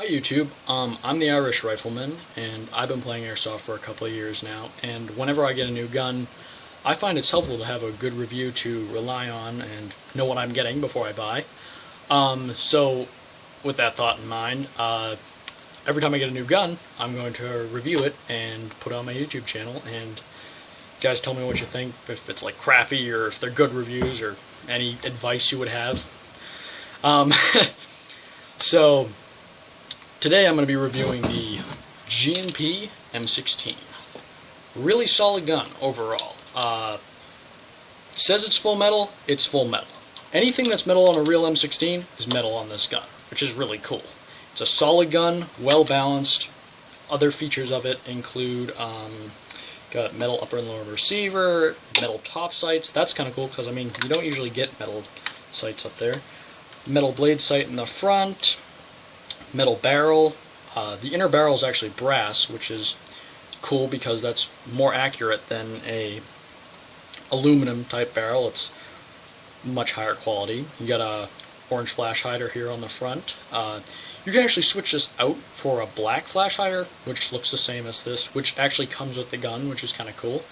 Hi YouTube, I'm the Irish Rifleman, and I've been playing Airsoft for a couple of years now, and whenever I get a new gun, I find it's helpful to have a good review to rely on and know what I'm getting before I buy. So with that thought in mind, every time I get a new gun, I'm going to review it and put it on my YouTube channel, and you guys tell me what you think, if it's like crappy or if they're good reviews or any advice you would have. So today I'm going to be reviewing the P M16. Really solid gun overall. It says it's full metal, it's full metal. Anything that's metal on a real M16 is metal on this gun, which is really cool. It's a solid gun, well balanced. Other features of it include got metal upper and lower receiver, metal top sights. That's kind of cool because I mean you don't usually get metal sights up there. Metal blade sight in the front. Metal barrel. The inner barrel is actually brass, which is cool because that's more accurate than a aluminum type barrel. It's much higher quality. You got a orange flash hider here on the front. You can actually switch this out for a black flash hider, which looks the same as this, which actually comes with the gun, which is kind of cool.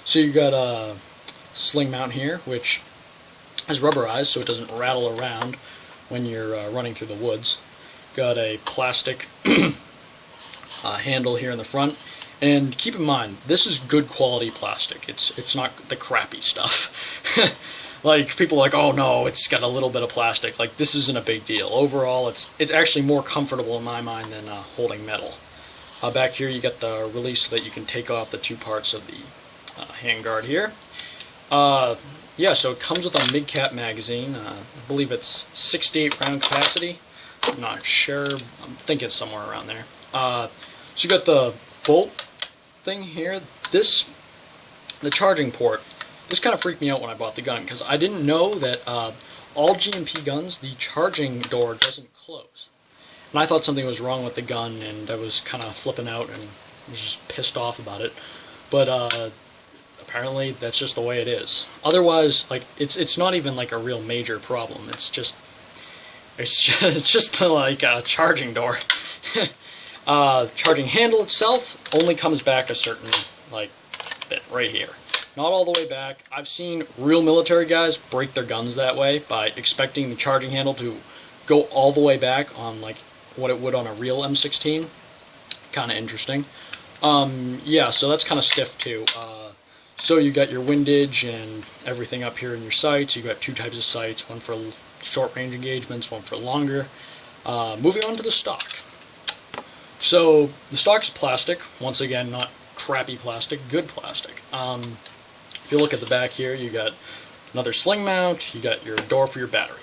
So you got a sling mount here, which is rubberized so it doesn't rattle around when you're running through the woods. Got a plastic handle here in the front, and keep in mind this is good quality plastic. It's not the crappy stuff. Like people are like, oh no, it's got a little bit of plastic. Like this isn't a big deal. Overall, it's actually more comfortable in my mind than holding metal. Back here you got the release so that you can take off the two parts of the handguard here. Yeah, so it comes with a mid-cap magazine. I believe it's 68 round capacity. I'm not sure. I think it's somewhere around there. So you got the bolt thing here. The charging port. This kind of freaked me out when I bought the gun because I didn't know that all GMP guns, the charging door doesn't close. And I thought something was wrong with the gun, and I was kind of flipping out and was just pissed off about it. But apparently that's just the way it is. Otherwise, like it's not even like a real major problem. It's just like a charging door. Charging handle itself only comes back a certain like bit right here. Not all the way back. I've seen real military guys break their guns that way by expecting the charging handle to go all the way back on like what it would on a real M16. Kind of interesting. Yeah, so that's kind of stiff too. So you got your windage and everything up here in your sights. You got two types of sights, one for short range engagements, one for longer. Moving on to the stock. So the stock is plastic. Once again, not crappy plastic, good plastic. If you look at the back here, you got another sling mount. You got your door for your battery.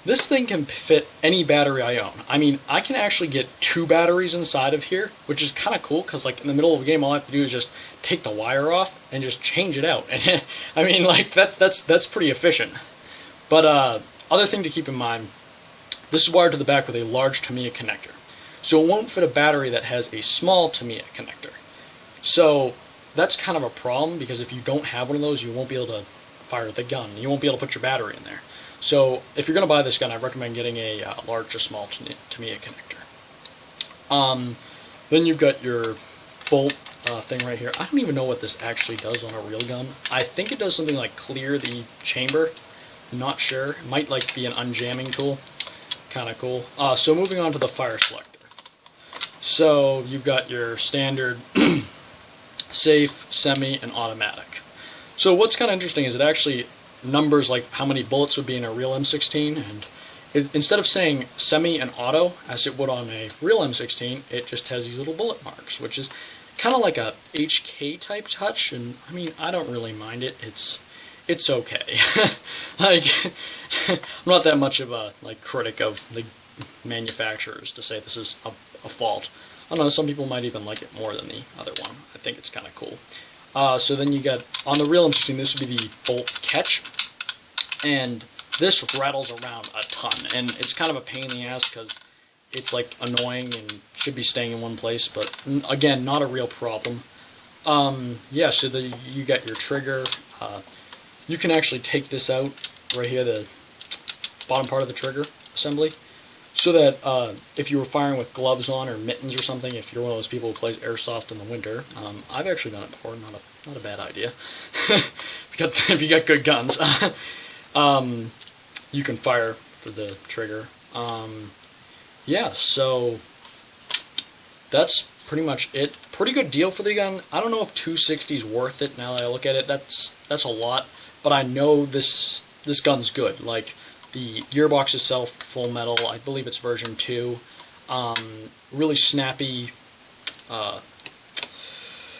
This thing can fit any battery I own. I mean, I can actually get two batteries inside of here, which is kind of cool because, like, in the middle of a game, all I have to do is just take the wire off and just change it out. And I mean, like, that's pretty efficient. But other thing to keep in mind, this is wired to the back with a large Tamiya connector, so it won't fit a battery that has a small Tamiya connector. So that's kind of a problem because if you don't have one of those, you won't be able to fire the gun. You won't be able to put your battery in there. So if you're going to buy this gun, I recommend getting a large or small Tamiya connector. Then you've got your bolt thing right here. I don't even know what this actually does on a real gun. I think it does something like clear the chamber. I'm not sure. It might like be an unjamming tool. Kind of cool. So moving on to the fire selector. So you've got your standard safe, semi, and automatic. So what's kind of interesting is it actually numbers like how many bullets would be in a real M16, and instead of saying semi and auto as it would on a real M16, it just has these little bullet marks, which is kind of like a HK type touch, and I mean, I don't really mind it. It's okay. Like, I'm not that much of a critic of the manufacturers to say this is a fault. I don't know, some people might even like it more than the other one. I think it's kind of cool. So then you got, on the real M16, this would be the bolt catch, and this rattles around a ton, and it's kind of a pain in the ass because it's like annoying and should be staying in one place, but again, not a real problem. Yeah, so you got your trigger. You can actually take this out right here, the bottom part of the trigger assembly. so that if you were firing with gloves on or mittens or something, if you're one of those people who plays airsoft in the winter, I've actually done it before. Not a bad idea. If you got good guns, you can fire for the trigger. Yeah, so that's pretty much it. Pretty good deal for the gun. I don't know if 260 is worth it now that I look at it. That's a lot, but I know this gun's good. Like, the gearbox itself, full metal, I believe it's version 2. Really snappy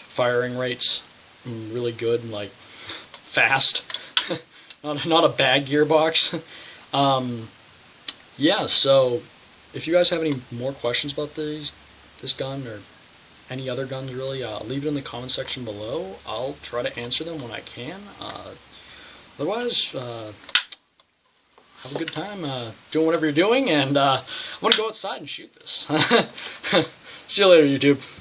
firing rates, really good and like fast. not a bad gearbox. Yeah, so if you guys have any more questions about this gun or any other guns really, leave it in the comment section below. I'll try to answer them when I can. Otherwise, have a good time doing whatever you're doing, and I'm going to go outside and shoot this. See you later, YouTube.